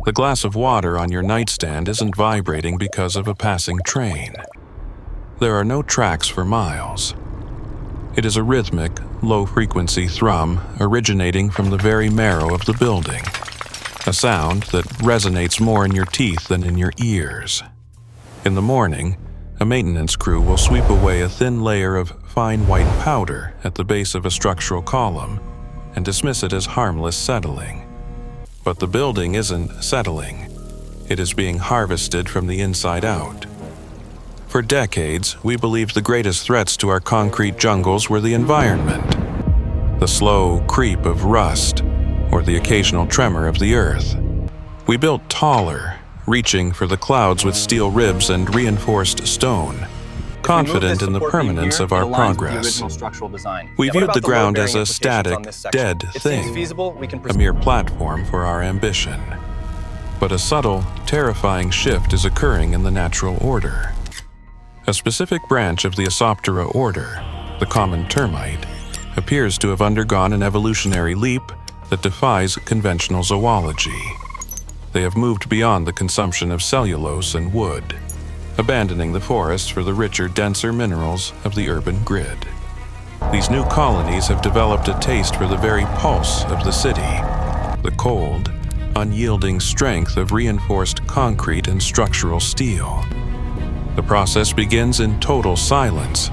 The glass of water on your nightstand isn't vibrating because of a passing train. There are no tracks for miles. It is a rhythmic, low-frequency thrum originating from the very marrow of the building, a sound that resonates more in your teeth than in your ears. In the morning, a maintenance crew will sweep away a thin layer of fine white powder at the base of a structural column and dismiss it as harmless settling. But the building isn't settling. It is being harvested from the inside out. For decades, we believed the greatest threats to our concrete jungles were the environment, the slow creep of rust, or the occasional tremor of the earth. We built taller, reaching for the clouds with steel ribs and reinforced stone, confident in the permanence of our progress. We viewed the ground as a static, dead thing, a mere platform for our ambition. But a subtle, terrifying shift is occurring in the natural order. A specific branch of the Asoptera order, the common termite, appears to have undergone an evolutionary leap that defies conventional zoology. They have moved beyond the consumption of cellulose and wood, abandoning the forest for the richer, denser minerals of the urban grid. These new colonies have developed a taste for the very pulse of the city, the cold, unyielding strength of reinforced concrete and structural steel. The process begins in total silence,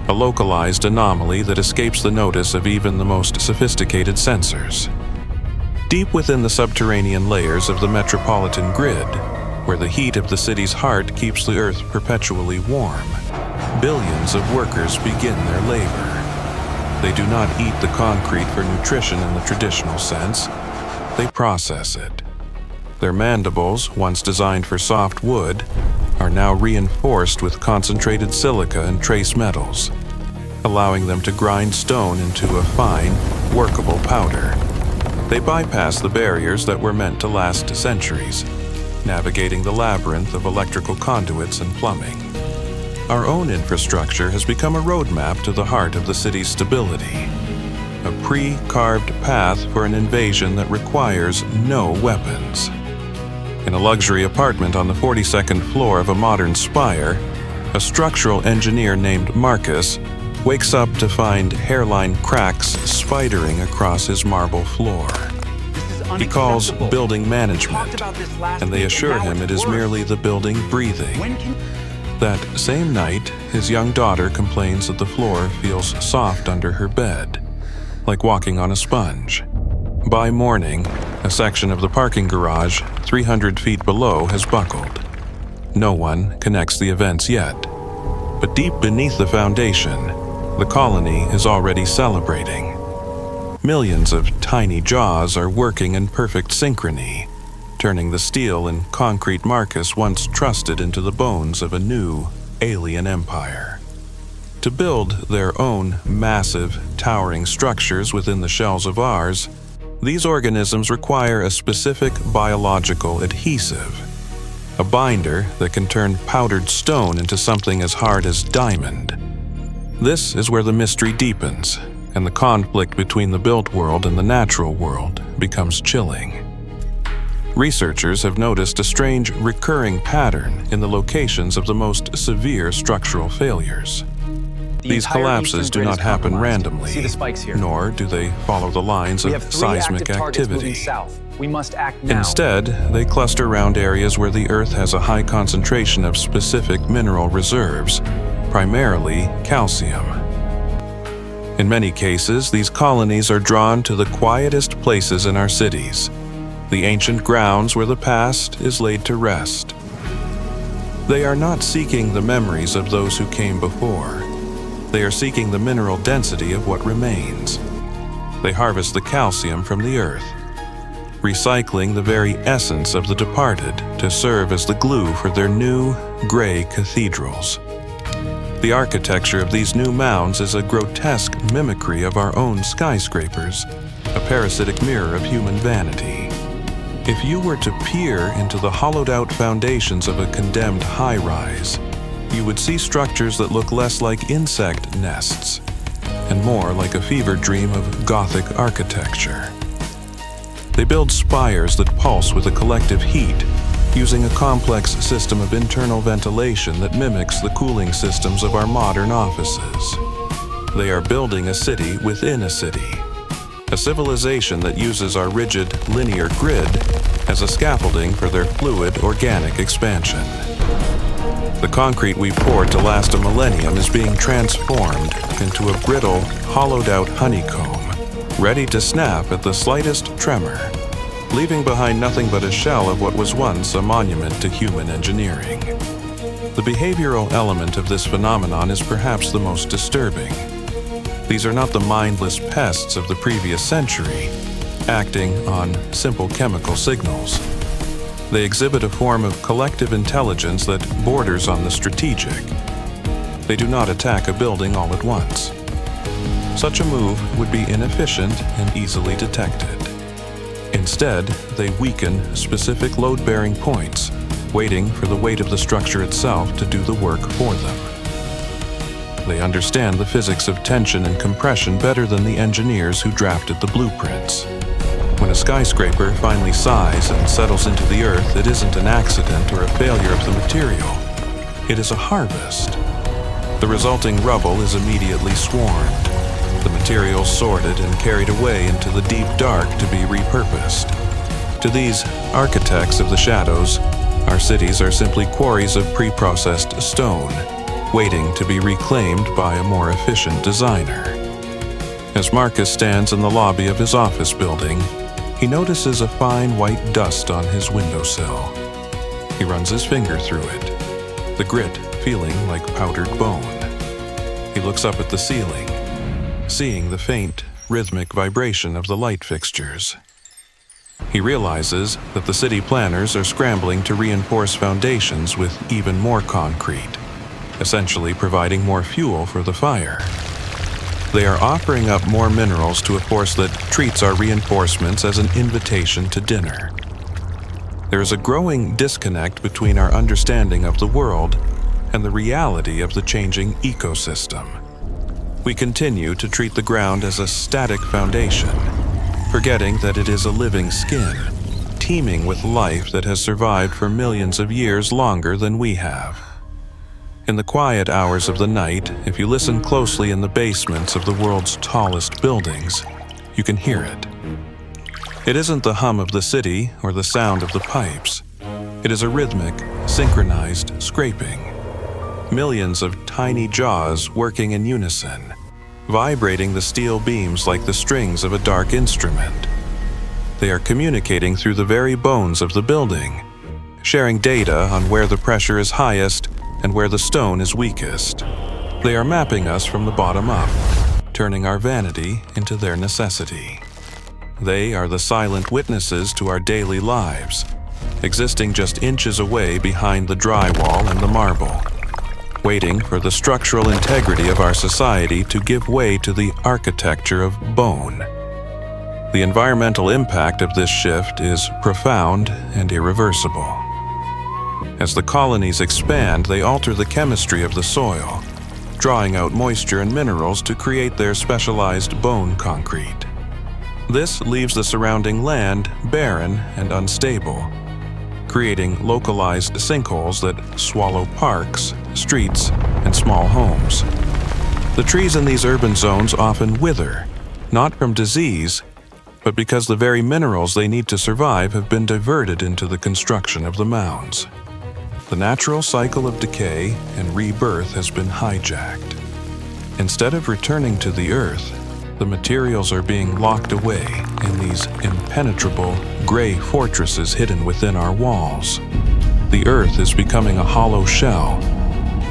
a localized anomaly that escapes the notice of even the most sophisticated sensors. Deep within the subterranean layers of the metropolitan grid, where the heat of the city's heart keeps the earth perpetually warm, billions of workers begin their labor. They do not eat the concrete for nutrition in the traditional sense. They process it. Their mandibles, once designed for soft wood, are now reinforced with concentrated silica and trace metals, allowing them to grind stone into a fine, workable powder. They bypass the barriers that were meant to last centuries, navigating the labyrinth of electrical conduits and plumbing. Our own infrastructure has become a roadmap to the heart of the city's stability, a pre-carved path for an invasion that requires no weapons. In a luxury apartment on the 42nd floor of a modern spire, a structural engineer named Marcus wakes up to find hairline cracks spidering across his marble floor. He calls building management, and they assure him it is merely the building breathing. That same night, his young daughter complains that the floor feels soft under her bed, like walking on a sponge. By morning, a section of the parking garage 300 feet below has buckled. No one connects the events yet, but deep beneath the foundation, the colony is already celebrating. Millions of tiny jaws are working in perfect synchrony, turning the steel and concrete Marcus once trusted into the bones of a new, alien empire. To build their own massive, towering structures within the shells of ours, these organisms require a specific biological adhesive, a binder that can turn powdered stone into something as hard as diamond. This is where the mystery deepens, and the conflict between the built world and the natural world becomes chilling. Researchers have noticed a strange recurring pattern in the locations of the most severe structural failures. These collapses do not happen randomly, nor do they follow the lines of seismic activity. Instead, they cluster around areas where the Earth has a high concentration of specific mineral reserves, primarily calcium. In many cases, these colonies are drawn to the quietest places in our cities, the ancient grounds where the past is laid to rest. They are not seeking the memories of those who came before. They are seeking the mineral density of what remains. They harvest the calcium from the earth, recycling the very essence of the departed to serve as the glue for their new, gray cathedrals. The architecture of these new mounds is a grotesque mimicry of our own skyscrapers, a parasitic mirror of human vanity. If you were to peer into the hollowed-out foundations of a condemned high-rise, you would see structures that look less like insect nests and more like a fever dream of Gothic architecture. They build spires that pulse with a collective heat, using a complex system of internal ventilation that mimics the cooling systems of our modern offices. They are building a city within a city, a civilization that uses our rigid, linear grid as a scaffolding for their fluid, organic expansion. The concrete we poured to last a millennium is being transformed into a brittle, hollowed-out honeycomb, ready to snap at the slightest tremor, leaving behind nothing but a shell of what was once a monument to human engineering. The behavioral element of this phenomenon is perhaps the most disturbing. These are not the mindless pests of the previous century, acting on simple chemical signals. They exhibit a form of collective intelligence that borders on the strategic. They do not attack a building all at once. Such a move would be inefficient and easily detected. Instead, they weaken specific load-bearing points, waiting for the weight of the structure itself to do the work for them. They understand the physics of tension and compression better than the engineers who drafted the blueprints. When a skyscraper finally sighs and settles into the earth, it isn't an accident or a failure of the material. It is a harvest. The resulting rubble is immediately swarmed, the materials sorted and carried away into the deep dark to be repurposed. To these architects of the shadows, our cities are simply quarries of pre-processed stone, waiting to be reclaimed by a more efficient designer. As Marcus stands in the lobby of his office building, he notices a fine white dust on his windowsill. He runs his finger through it, the grit feeling like powdered bone. He looks up at the ceiling, seeing the faint, rhythmic vibration of the light fixtures. He realizes that the city planners are scrambling to reinforce foundations with even more concrete, essentially providing more fuel for the fire. They are offering up more minerals to a force that treats our reinforcements as an invitation to dinner. There is a growing disconnect between our understanding of the world and the reality of the changing ecosystem. We continue to treat the ground as a static foundation, forgetting that it is a living skin, teeming with life that has survived for millions of years longer than we have. In the quiet hours of the night, if you listen closely in the basements of the world's tallest buildings, you can hear it. It isn't the hum of the city or the sound of the pipes. It is a rhythmic, synchronized scraping. Millions of tiny jaws working in unison, vibrating the steel beams like the strings of a dark instrument. They are communicating through the very bones of the building, sharing data on where the pressure is highest and where the stone is weakest. They are mapping us from the bottom up, turning our vanity into their necessity. They are the silent witnesses to our daily lives, existing just inches away behind the drywall and the marble, waiting for the structural integrity of our society to give way to the architecture of bone. The environmental impact of this shift is profound and irreversible. As the colonies expand, they alter the chemistry of the soil, drawing out moisture and minerals to create their specialized bone concrete. This leaves the surrounding land barren and unstable, creating localized sinkholes that swallow parks, streets, and small homes. The trees in these urban zones often wither, not from disease, but because the very minerals they need to survive have been diverted into the construction of the mounds. The natural cycle of decay and rebirth has been hijacked. Instead of returning to the earth, the materials are being locked away in these impenetrable, gray fortresses hidden within our walls. The earth is becoming a hollow shell,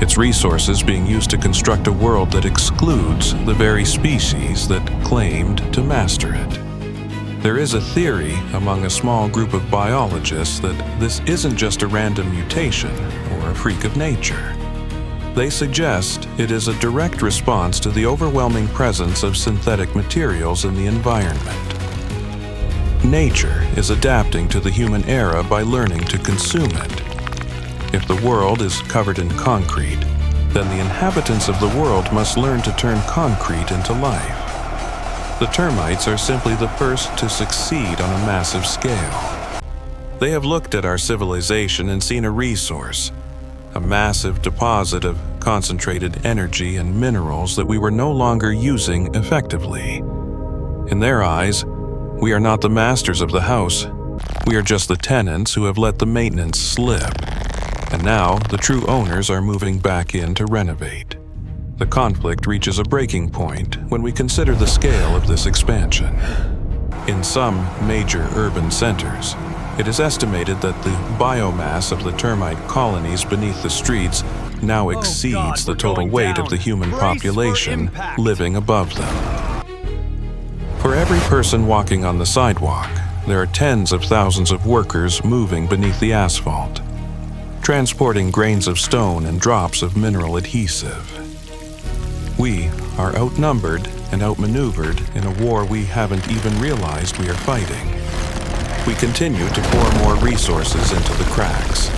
its resources being used to construct a world that excludes the very species that claimed to master it. There is a theory among a small group of biologists that this isn't just a random mutation or a freak of nature. They suggest it is a direct response to the overwhelming presence of synthetic materials in the environment. Nature is adapting to the human era by learning to consume it. If the world is covered in concrete, then the inhabitants of the world must learn to turn concrete into life. The termites are simply the first to succeed on a massive scale. They have looked at our civilization and seen a resource, a massive deposit of concentrated energy and minerals that we were no longer using effectively. In their eyes, we are not the masters of the house. We are just the tenants who have let the maintenance slip. And now, the true owners are moving back in to renovate. The conflict reaches a breaking point when we consider the scale of this expansion. In some major urban centers, it is estimated that the biomass of the termite colonies beneath the streets now exceeds the total weight of the human population living above them. For every person walking on the sidewalk, there are tens of thousands of workers moving beneath the asphalt, transporting grains of stone and drops of mineral adhesive. We are outnumbered and outmaneuvered in a war we haven't even realized we are fighting. We continue to pour more resources into the cracks,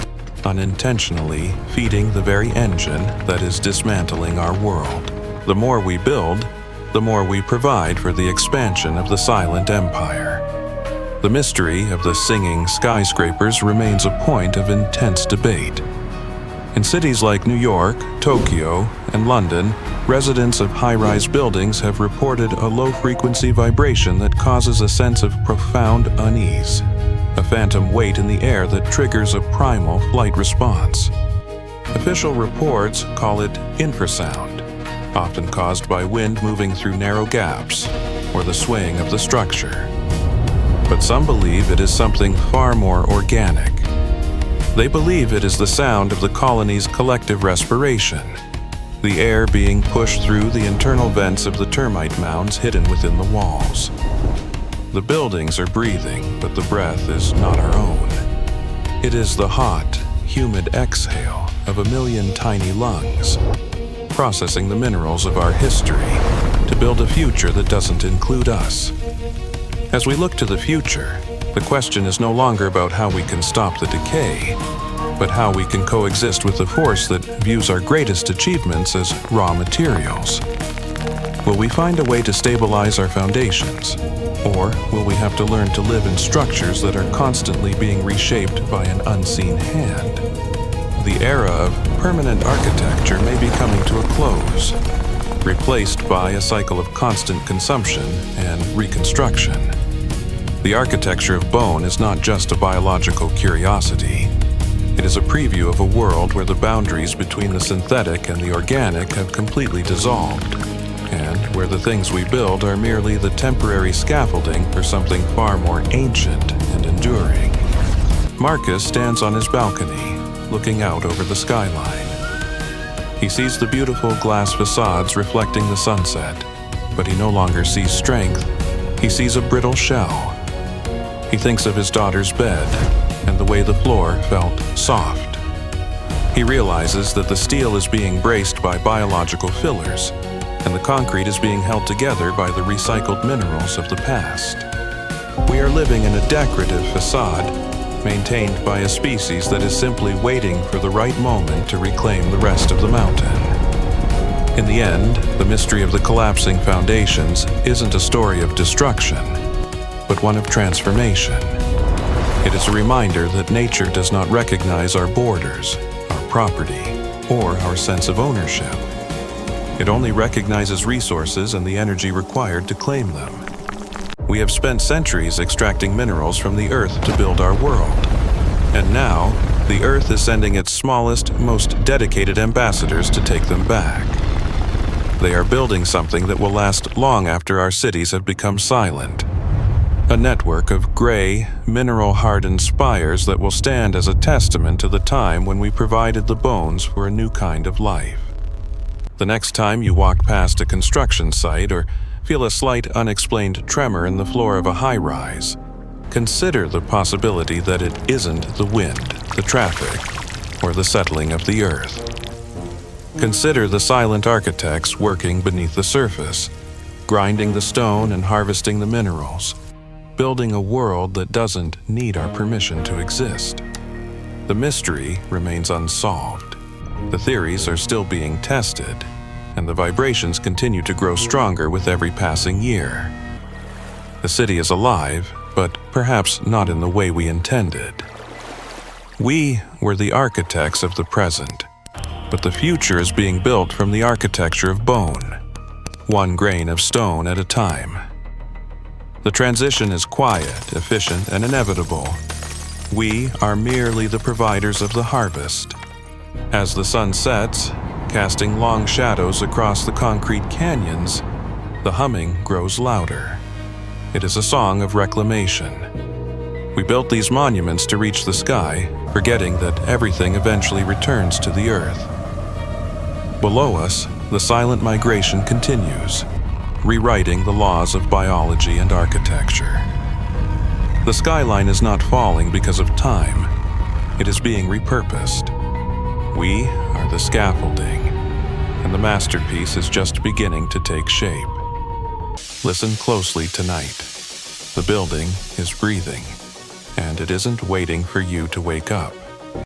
unintentionally feeding the very engine that is dismantling our world. The more we build, the more we provide for the expansion of the silent empire. The mystery of the singing skyscrapers remains a point of intense debate. In cities like New York, Tokyo, and London, residents of high-rise buildings have reported a low-frequency vibration that causes a sense of profound unease, a phantom weight in the air that triggers a primal flight response. Official reports call it infrasound, often caused by wind moving through narrow gaps or the swaying of the structure. But some believe it is something far more organic. They believe it is the sound of the colony's collective respiration, the air being pushed through the internal vents of the termite mounds hidden within the walls. The buildings are breathing, but the breath is not our own. It is the hot, humid exhale of a million tiny lungs, processing the minerals of our history to build a future that doesn't include us. As we look to the future, the question is no longer about how we can stop the decay, but how we can coexist with the force that views our greatest achievements as raw materials. Will we find a way to stabilize our foundations, or will we have to learn to live in structures that are constantly being reshaped by an unseen hand? The era of permanent architecture may be coming to a close, replaced by a cycle of constant consumption and reconstruction. The architecture of bone is not just a biological curiosity. It is a preview of a world where the boundaries between the synthetic and the organic have completely dissolved, and where the things we build are merely the temporary scaffolding for something far more ancient and enduring. Marcus stands on his balcony, looking out over the skyline. He sees the beautiful glass facades reflecting the sunset, but he no longer sees strength. He sees a brittle shell. He thinks of his daughter's bed and the way the floor felt soft. He realizes that the steel is being braced by biological fillers, and the concrete is being held together by the recycled minerals of the past. We are living in a decorative facade, maintained by a species that is simply waiting for the right moment to reclaim the rest of the mountain. In the end, the mystery of the collapsing foundations isn't a story of destruction, but one of transformation. It is a reminder that nature does not recognize our borders, our property, or our sense of ownership. It only recognizes resources and the energy required to claim them. We have spent centuries extracting minerals from the earth to build our world. And now, the earth is sending its smallest, most dedicated ambassadors to take them back. They are building something that will last long after our cities have become silent. A network of gray, mineral-hardened spires that will stand as a testament to the time when we provided the bones for a new kind of life. The next time you walk past a construction site or feel a slight unexplained tremor in the floor of a high-rise, consider the possibility that it isn't the wind, the traffic, or the settling of the earth. Consider the silent architects working beneath the surface, grinding the stone and harvesting the minerals, building a world that doesn't need our permission to exist. The mystery remains unsolved. The theories are still being tested, and the vibrations continue to grow stronger with every passing year. The city is alive, but perhaps not in the way we intended. We were the architects of the present, but the future is being built from the architecture of bone, one grain of stone at a time. The transition is quiet, efficient, and inevitable. We are merely the providers of the harvest. As the sun sets, casting long shadows across the concrete canyons, the humming grows louder. It is a song of reclamation. We built these monuments to reach the sky, forgetting that everything eventually returns to the earth. Below us, the silent migration continues, rewriting the laws of biology and architecture. The skyline is not falling because of time. It is being repurposed. We are the scaffolding, and the masterpiece is just beginning to take shape. Listen closely tonight. The building is breathing, and it isn't waiting for you to wake up.